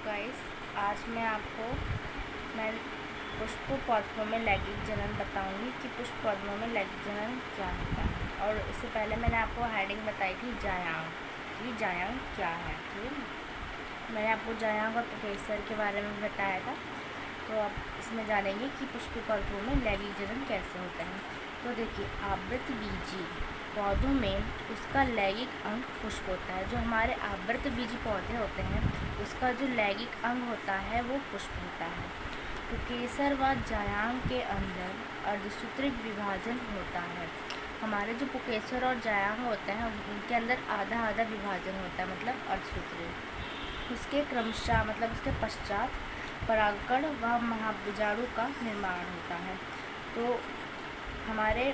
Guys, आज मैं पुष्प पौधों में लैंगिक जनन बताऊंगी कि पुष्प पौधों में लैंगिक जनन क्या होता है। और इससे पहले मैंने आपको हेडिंग बताई थी जायांग। ये जायांग क्या है, ठीक है। मैंने आपको जायांग और पुकेसर के बारे में बताया था। तो अब इसमें जानेंगे कि पुष्प पौधों में लैंगिक जनन कैसे होता है। तो देखिए, आवृतबीजी पौधों में उसका लैंगिक अंग पुष्प होता है। जो हमारे आवृतबीजी पौधे होते हैं उसका जो लैंगिक अंग होता है वो पुष्प होता है। पुकेसर व जायांग के अंदर अर्धसूत्रिक विभाजन होता है। हमारे जो पुकेसर और जायांग होते हैं उनके अंदर आधा आधा विभाजन होता है, मतलब अर्धसूत्रिक। उसके क्रमशः मतलब उसके पश्चात परागकण व महाबीजाणु का निर्माण होता है। तो हमारे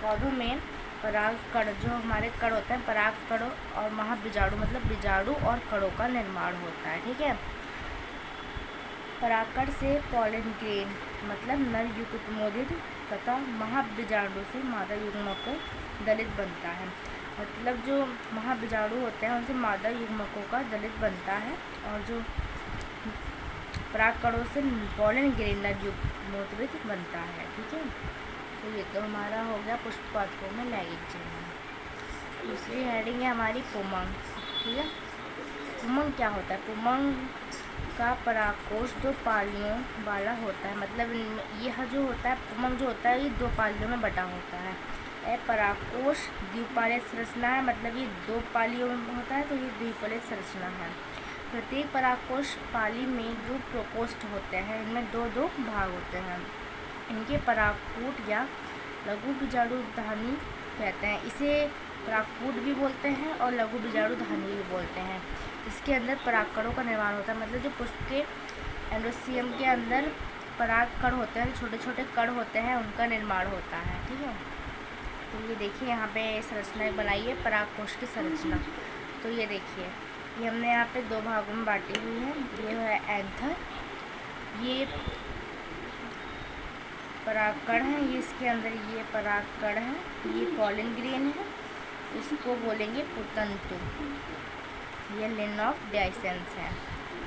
पौधों में परागकण, जो हमारे कण होते हैं, परागकण और महाबीजाणु मतलब बीजाणु और कणों का निर्माण होता है, ठीक है। परागकण से पॉलन ग्रेन मतलब नर युग्मोदित तथा महाबीजाणु से मादा युग्मकों दलित बनता है। मतलब जो महाबीजाणु होते हैं उनसे मादा युग्मकों का दलित बनता है और जो परागकणों से पॉलन ग्रेन नर युग्मोदित बनता है, ठीक है। तो ये तो हमारा हो गया पुष्प पौधों में लैंगिक जनन। दूसरी हेडिंग है हमारी पुमंग, ठीक है। पुमंग क्या होता है? पुमंग का परागकोश 2 पालियों वाला होता है। मतलब यह जो होता है पुमंग जो होता है ये 2 पालियों में बटा होता है। परागकोश द्विपालीय संरचना है, मतलब ये 2 पालियों में होता है, तो ये द्विपालीय संरचना है। प्रत्येक परागकोश पाली में जो प्रकोष्ठ होते हैं इनमें 2-2 भाग होते हैं। इनके परागकूट या लघु बीजाणुधानी कहते हैं। इसे परागकूट भी बोलते हैं और लघु बीजाणुधानी भी बोलते हैं। इसके अंदर परागकणों का निर्माण होता है। मतलब जो पुष्प के एंडोसियम के अंदर परागकण होते हैं, छोटे छोटे कण होते हैं, उनका निर्माण होता है, ठीक है। तो ये देखिए यहाँ पे संरचना बनाई है, परागकोश की संरचना। तो ये देखिए, ये हमने यहाँ पे 2 भागों में बांटी हुई है। ये है एंथर, ये परागकण है, ये इसके अंदर ये परागकण है, ये पॉलन ग्रेन है, इसको बोलेंगे पुतंतु, ये लिन ऑफ डाइसेंस है,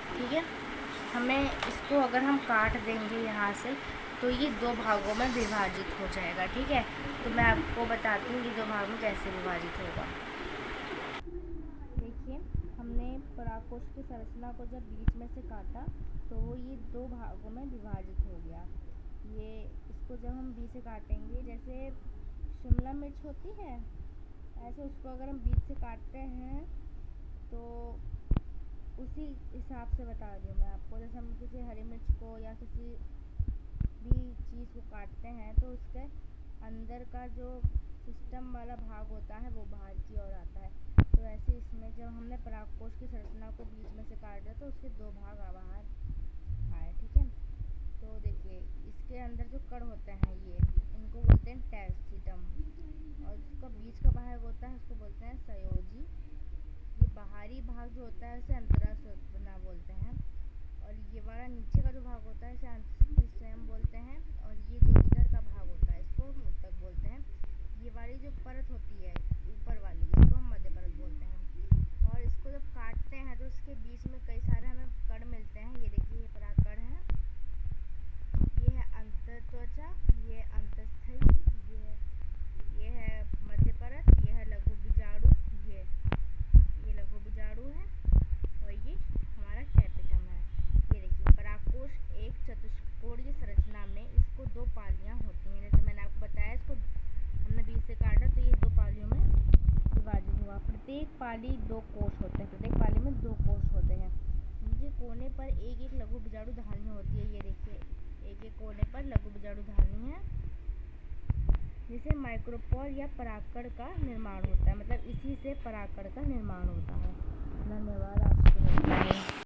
ठीक है। हमें इसको अगर हम काट देंगे यहाँ से तो ये 2 भागों में विभाजित हो जाएगा, ठीक है। तो मैं आपको बताती हूँ ये 2 भाग में कैसे विभाजित होगा। देखिए, हमने परागकोश की संरचना को जब बीच में से काटा तो ये 2 भागों में विभाजित हो गया। ये इसको जब हम बीच से काटेंगे, जैसे शिमला मिर्च होती है ऐसे उसको अगर हम बीच से काटते हैं तो उसी हिसाब से बता रही हूँ मैं आपको। जैसे हम किसी हरी मिर्च को या किसी भी चीज़ को काटते हैं तो उसके अंदर का जो सिस्टम वाला भाग होता है वो बाहर की ओर आता है। तो ऐसे इसमें जब हमने परागकोश की संरचना को बीच में से काट दिया तो उसके 2 भाग बाहर आए, ठीक है। तो देखिए, इसके अंदर जो कण होते हैं ये इनको बोलते हैं टैक्सीटम, और इसका बीच का भाग होता है उसको बोलते हैं संयोजी। ये बाहरी भाग जो होता है उसे अंतरास्वना बोलते हैं, और ये वाला नीचे का जो भाग होता है इसे अंतस्वयं बोलते हैं, और ये जो इधर का भाग होता है इसको ऊतक बोलते हैं। ये वाली जो परत होती है ऊपर वाली इसको हम मध्य परत बोलते हैं। और इसको जब काटते हैं तो इसके बीच में कई सारे हमें कण मिलते हैं। ये देखिए, ये परागकण है, ये है अंतत्वचा, ये अंतस्थयी, ये है मध्य परत, ये है लघु बीजाणु, ये लघु बीजाणु है, और ये हमारा कैपिटम है। ये देखिए, परागकोश एक चतुष्कोणीय संरचना में इसको 2 पालियां होती हैं। जैसे मैंने आपको बताया, इसको हमने बीच से काटा तो ये 2 पालियों में विभाजित हुआ। प्रत्येक पाली 2 कोष होते हैं, प्रत्येक पाली में 2 कोष होते हैं। नीचे कोने पर एक एक लघु बीजाणुधानी होती है। ये देखिए, एक एक कोने पर लघु बीजाणुधानी है जिसे माइक्रोपोर या परागकण का निर्माण होता है। मतलब इसी से परागकण का निर्माण होता है। धन्यवाद, आपसे